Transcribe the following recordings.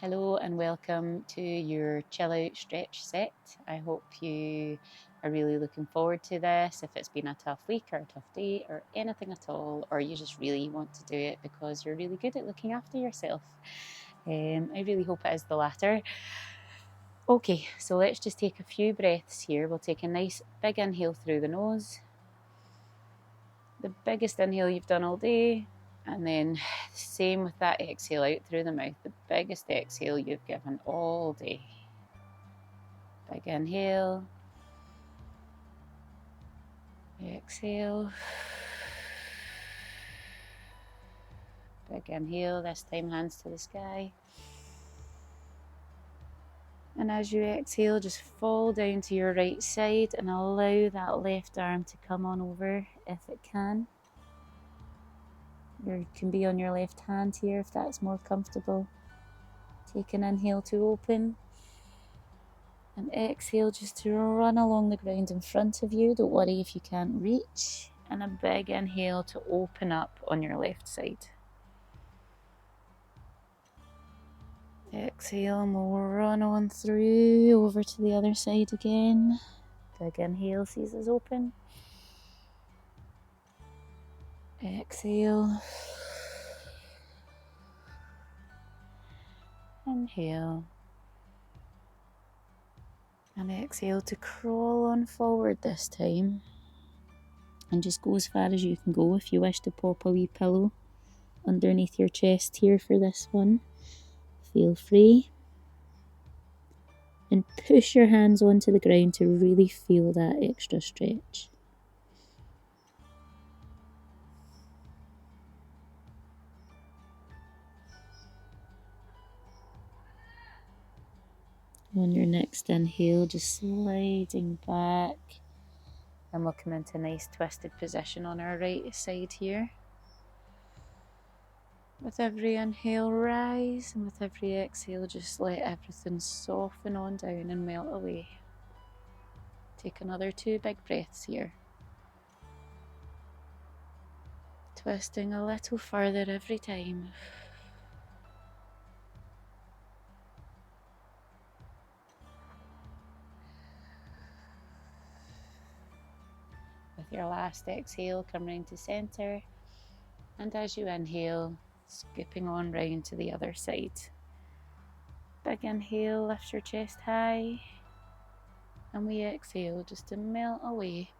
Hello and welcome to your chill out stretch set. I hope you are really looking forward to this. If it's been a tough week or a tough day or anything at all, or you just really want to do it because you're really good at looking after yourself, I really hope it is the latter. Okay, so let's just take a few breaths here. We'll take a nice big inhale through the nose, the biggest inhale you've done all day. And then same with that exhale out through the mouth, the biggest exhale you've given all day. Big inhale, exhale, big inhale, this time hands to the sky. And as you exhale, just fall down to your right side and allow that left arm to come on over if it can. You can be on your left hand here if that's more comfortable. Take an inhale to open. And exhale just to run along the ground in front of you. Don't worry if you can't reach. And a big inhale to open up on your left side. Exhale and we'll run on through over to the other side again. Big inhale sees us open. Exhale. Inhale. And exhale to crawl on forward this time. And just go as far as you can go. If you wish to pop a wee pillow underneath your chest here for this one, feel free. And push your hands onto the ground to really feel that extra stretch. On your next inhale, just sliding back. And we'll come into a nice twisted position on our right side here. With every inhale, rise, and with every exhale, just let everything soften on down and melt away. Take another 2 big breaths here. Twisting a little further every time. With your last exhale, come round to centre. And as you inhale, scooping on round to the other side. Big inhale, lift your chest high. And we exhale just to melt away.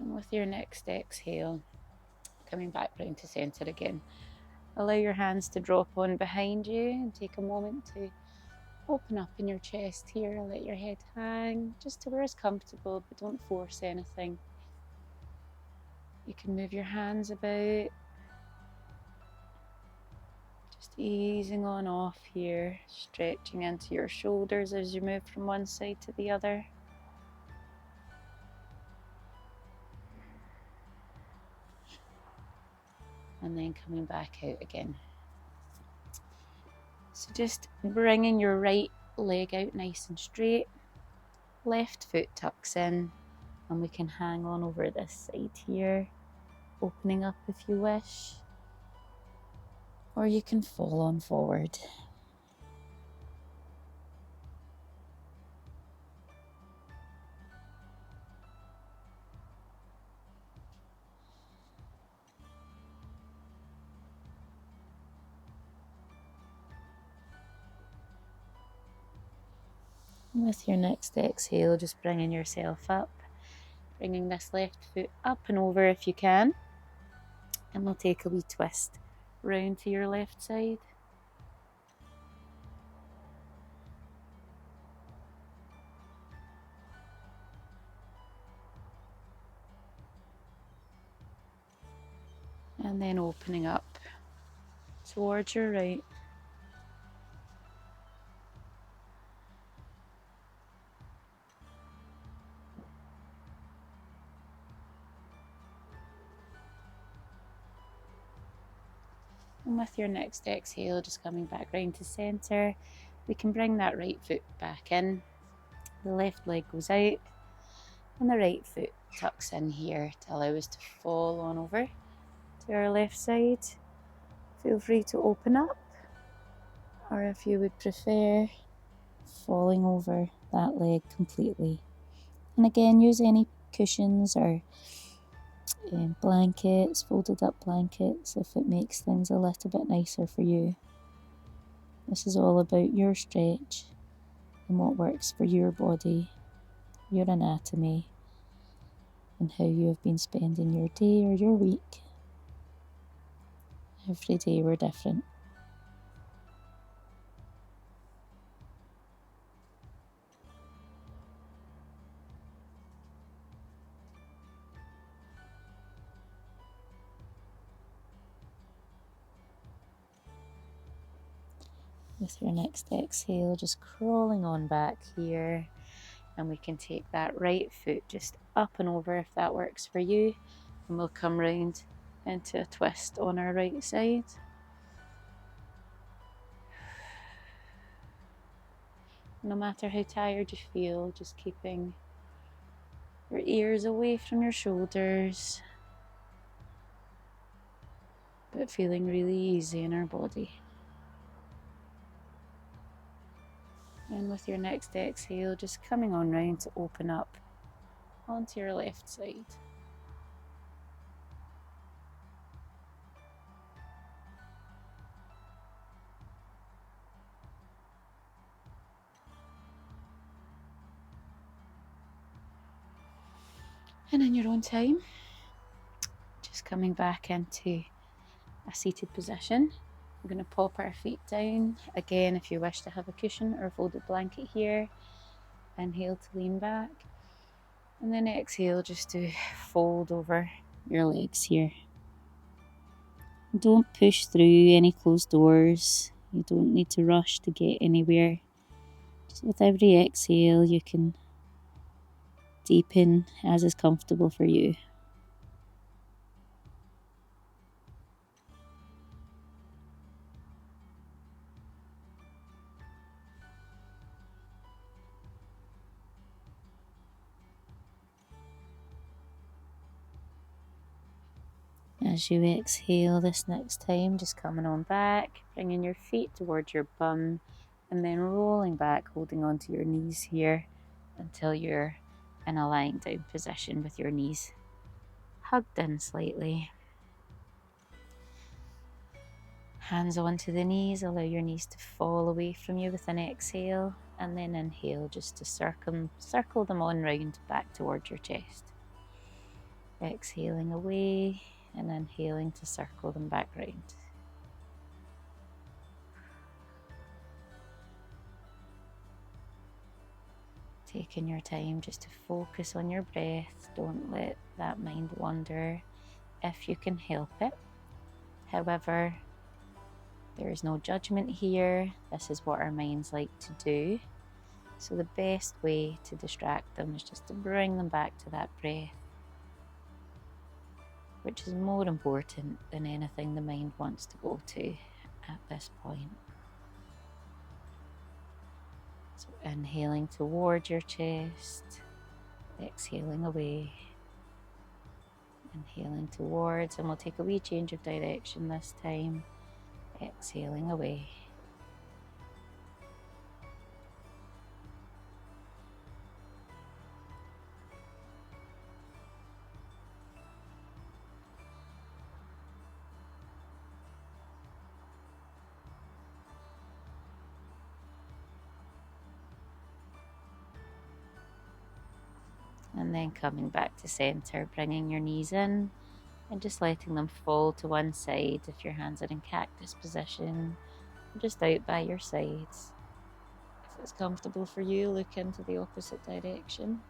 And with your next exhale, coming back round to centre again. Allow your hands to drop on behind you and take a moment to open up in your chest here. Let your head hang just to where it's comfortable, but don't force anything. You can move your hands about, just easing on off here, stretching into your shoulders as you move from one side to the other. And then coming back out again. So just bringing your right leg out nice and straight, left foot tucks in, and we can hang on over this side here, opening up if you wish, or you can fall on forward. And with your next exhale, just bringing yourself up, bringing this left foot up and over if you can, and we'll take a wee twist round to your left side. And then opening up towards your right. And with your next exhale, just coming back round to centre, we can bring that right foot back in. The left leg goes out and the right foot tucks in here to allow us to fall on over to our left side. Feel free to open up, or if you would prefer, falling over that leg completely. And again, use any cushions or blankets, folded up blankets, if it makes things a little bit nicer for you. This is all about your stretch and what works for your body, your anatomy, and how you have been spending your day or your week. Every day we're different. With your next exhale, just crawling on back here, and we can take that right foot just up and over if that works for you, and we'll come round into a twist on our right side. No matter how tired you feel, just keeping your ears away from your shoulders, but feeling really easy in our body. And with your next exhale, just coming on round to open up onto your left side. And in your own time, just coming back into a seated position. We're going to pop our feet down. Again, if you wish to have a cushion or a folded blanket here, inhale to lean back. And then exhale just to fold over your legs here. Don't push through any closed doors. You don't need to rush to get anywhere. Just with every exhale, you can deepen as is comfortable for you. As you exhale this next time, just coming on back, bringing your feet towards your bum, and then rolling back, holding onto your knees here until you're in a lying down position with your knees hugged in slightly. Hands onto the knees, allow your knees to fall away from you with an exhale, and then inhale just to circle them on round back towards your chest. Exhaling away and inhaling to circle them back round. Taking your time just to focus on your breath. Don't let that mind wander if you can help it. However, there is no judgment here. This is what our minds like to do. So the best way to distract them is just to bring them back to that breath, which is more important than anything the mind wants to go to at this point. So inhaling towards your chest, exhaling away, inhaling towards, and we'll take a wee change of direction this time, exhaling away. And then coming back to center, bringing your knees in and just letting them fall to one side if your hands are in cactus position, just out by your sides. If it's comfortable for you, look into the opposite direction.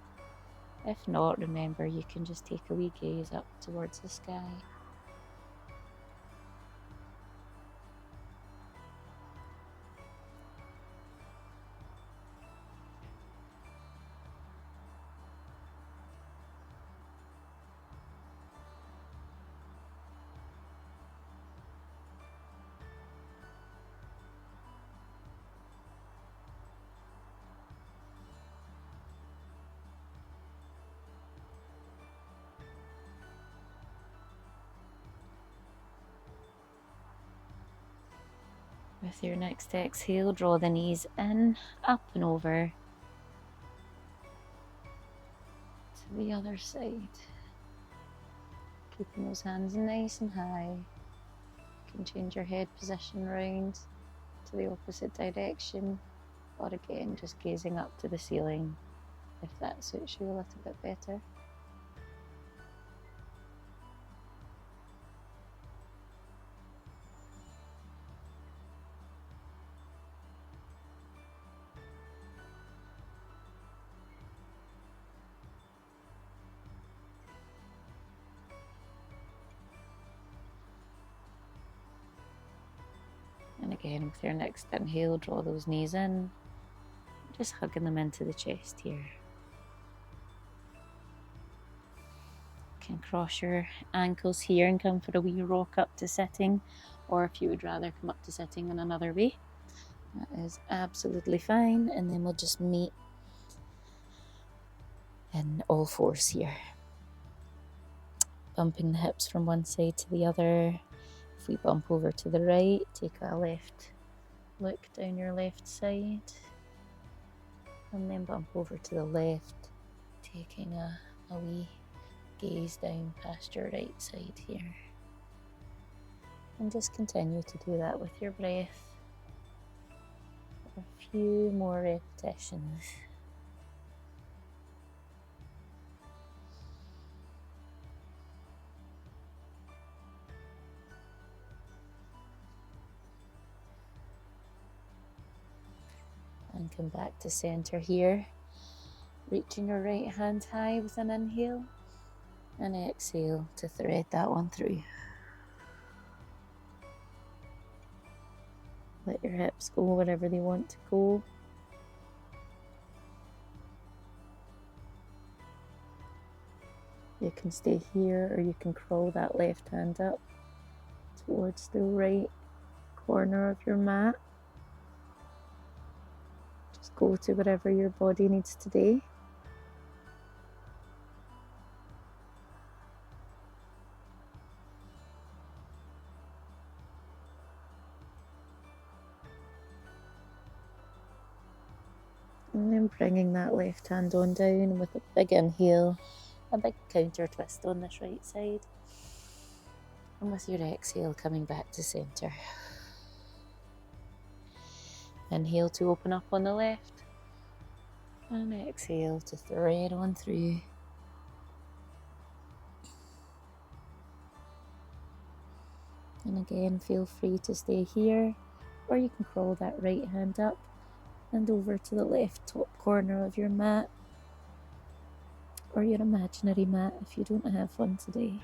If not, remember you can just take a wee gaze up towards the sky. With your next exhale, draw the knees in, up and over to the other side. Keeping those hands nice and high. You can change your head position round to the opposite direction, or again, just gazing up to the ceiling if that suits you a little bit better. And again, with your next inhale, draw those knees in, just hugging them into the chest here. You can cross your ankles here and come for a wee rock up to sitting, or if you would rather come up to sitting in another way, that is absolutely fine. And then we'll just meet in all fours here. Bumping the hips from one side to the other. If we bump over to the right, take a left look down your left side, and then bump over to the left, taking a wee gaze down past your right side here. And just continue to do that with your breath for a few more repetitions. And come back to center here, reaching your right hand high with an inhale, and exhale to thread that one through. Let your hips go wherever they want to go. You can stay here, or you can crawl that left hand up towards the right corner of your mat. Just go to wherever your body needs to be. And then bringing that left hand on down with a big inhale, a big counter twist on this right side. And with your exhale, coming back to center. Inhale to open up on the left. And exhale to thread on through. And again, feel free to stay here, or you can crawl that right hand up and over to the left top corner of your mat, or your imaginary mat if you don't have one today.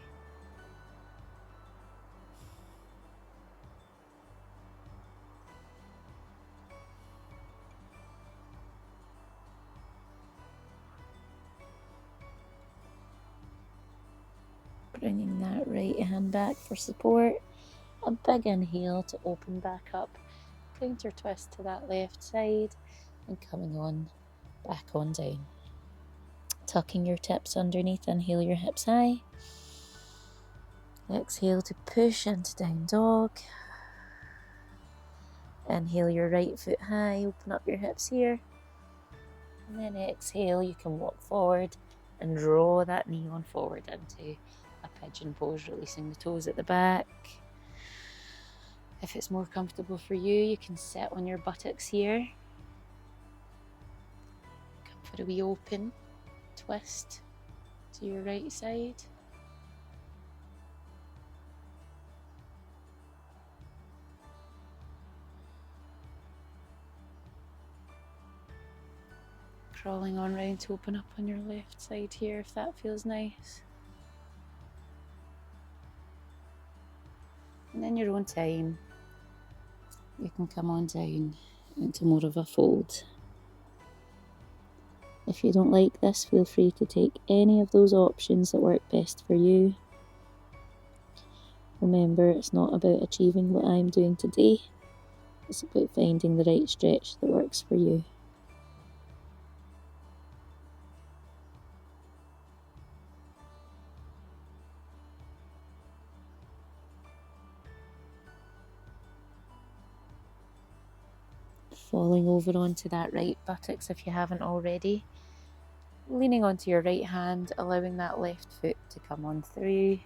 Bringing that right hand back for support. A big inhale to open back up. Counter twist to that left side and coming on back on down. Tucking your tips underneath, inhale your hips high. Exhale to push into down dog. Inhale your right foot high, open up your hips here. And then exhale, you can walk forward and draw that knee on forward into a pigeon pose, releasing the toes at the back. If it's more comfortable for you, you can sit on your buttocks here. Come for a wee open twist to your right side. Crawling on round to open up on your left side here if that feels nice. And in your own time, you can come on down into more of a fold. If you don't like this, feel free to take any of those options that work best for you. Remember, it's not about achieving what I'm doing today. It's about finding the right stretch that works for you. falling over onto that right buttocks if you haven't already. Leaning onto your right hand, allowing that left foot to come on through.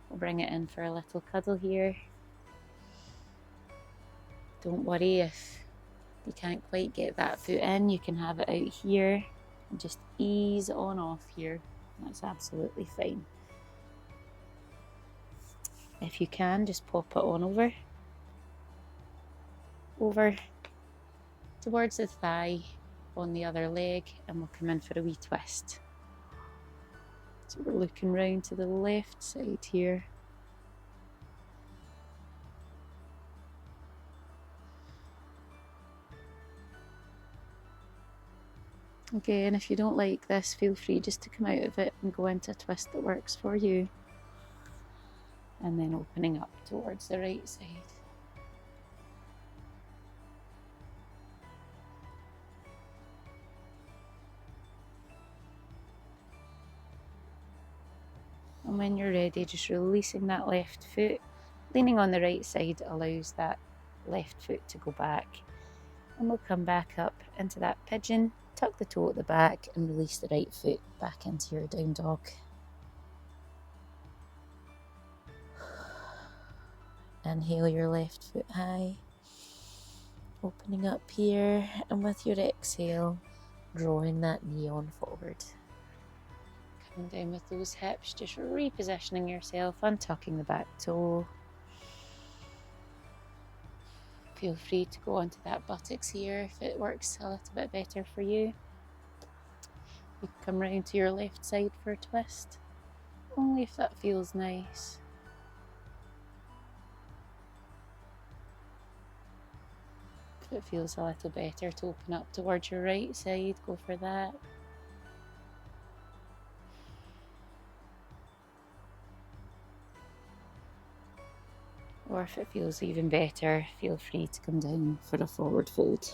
We'll bring it in for a little cuddle here. Don't worry if you can't quite get that foot in, you can have it out here and just ease on off here. That's absolutely fine. If you can, just pop it on over towards the thigh on the other leg, and we'll come in for a wee twist. So we're looking round to the left side here. Again, if you don't like this, feel free just to come out of it and go into a twist that works for you. And then opening up towards the right side. And when you're ready, just releasing that left foot. Leaning on the right side allows that left foot to go back. And we'll come back up into that pigeon, tuck the toe at the back and release the right foot back into your down dog. Inhale your left foot high, opening up here, and with your exhale, drawing that knee on forward. Coming down with those hips, just repositioning yourself, untucking the back toe. Feel free to go onto that buttocks here if it works a little bit better for you. You can come round to your left side for a twist, only if that feels nice. If it feels a little better to open up towards your right side, go for that. Or if it feels even better, feel free to come down for a forward fold.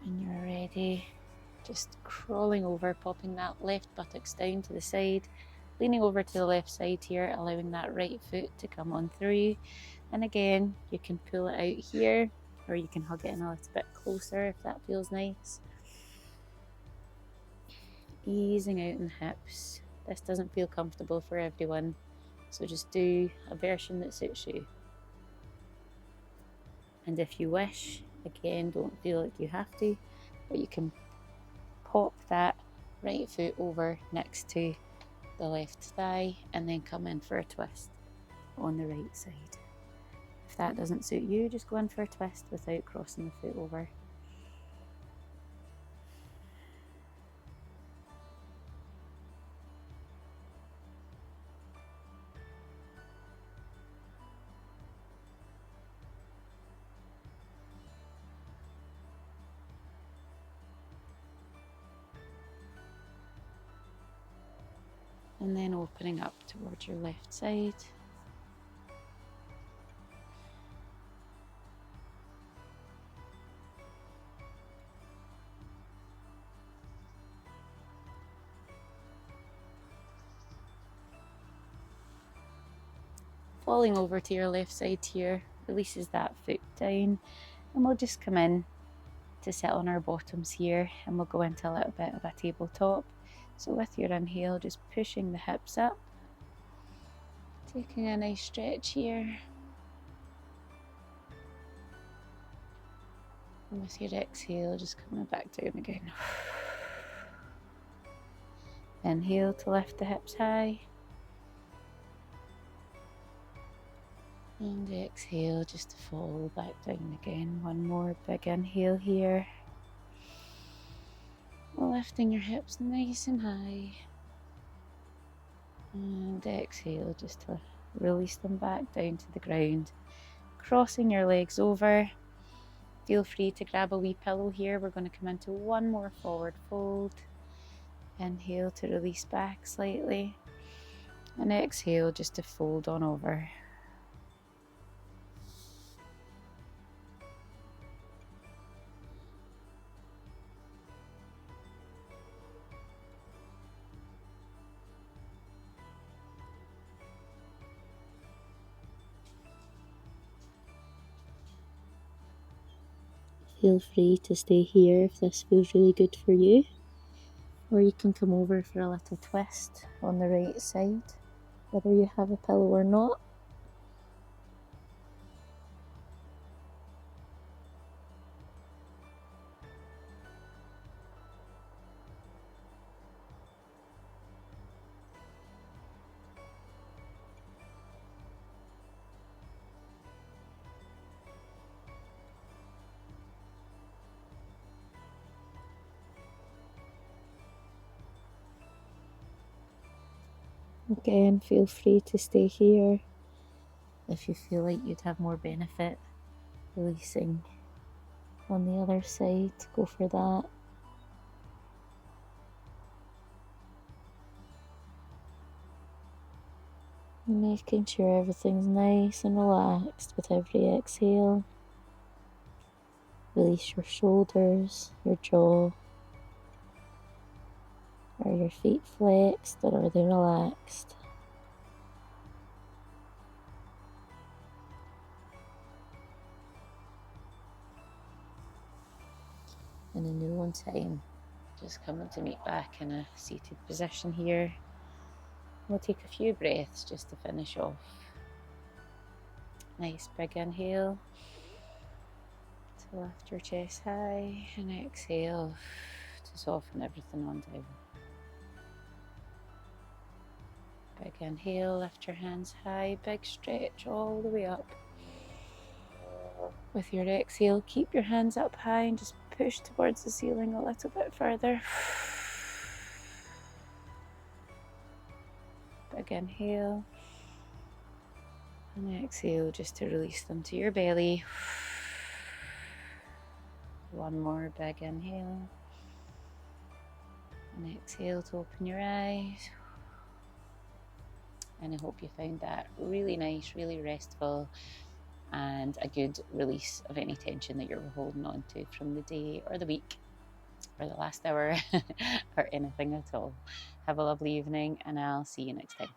When you're ready, just crawling over, popping that left buttocks down to the side, leaning over to the left side here, allowing that right foot to come on through. And again, you can pull it out here, or you can hug it in a little bit closer if that feels nice. Easing out in the hips. This doesn't feel comfortable for everyone, so just do a version that suits you. And if you wish, again, don't feel like you have to, but you can pop that right foot over next to the left thigh and then come in for a twist on the right side. If that doesn't suit you, just go in for a twist without crossing the foot over. And then opening up towards your left side. Falling over to your left side here, releases that foot down, and we'll just come in to sit on our bottoms here, and we'll go into a little bit of a tabletop. So with your inhale, just pushing the hips up, taking a nice stretch here. And with your exhale, just coming back down again. Inhale to lift the hips high. And exhale just to fall back down again. One more big inhale here. Lifting your hips nice and high. And exhale just to release them back down to the ground. Crossing your legs over. Feel free to grab a wee pillow here. We're going to come into one more forward fold. Inhale to release back slightly. And exhale just to fold on over. Feel free to stay here if this feels really good for you. Or you can come over for a little twist on the right side, whether you have a pillow or not. Again, feel free to stay here if you feel like you'd have more benefit releasing on the other side. Go for that. Making sure everything's nice and relaxed with every exhale. Release your shoulders, your jaw. Are your feet flexed or are they relaxed? And in your own time, just coming to meet back in a seated position here. We'll take a few breaths just to finish off. Nice big inhale to lift your chest high, and exhale to soften everything on down. Big inhale, lift your hands high, big stretch all the way up. With your exhale, keep your hands up high and just push towards the ceiling a little bit further. Big inhale. And exhale just to release them to your belly. One more big inhale. And exhale to open your eyes. And I hope you found that really nice, really restful, and a good release of any tension that you're holding on to from the day or the week or the last hour or anything at all. Have a lovely evening, and I'll see you next time.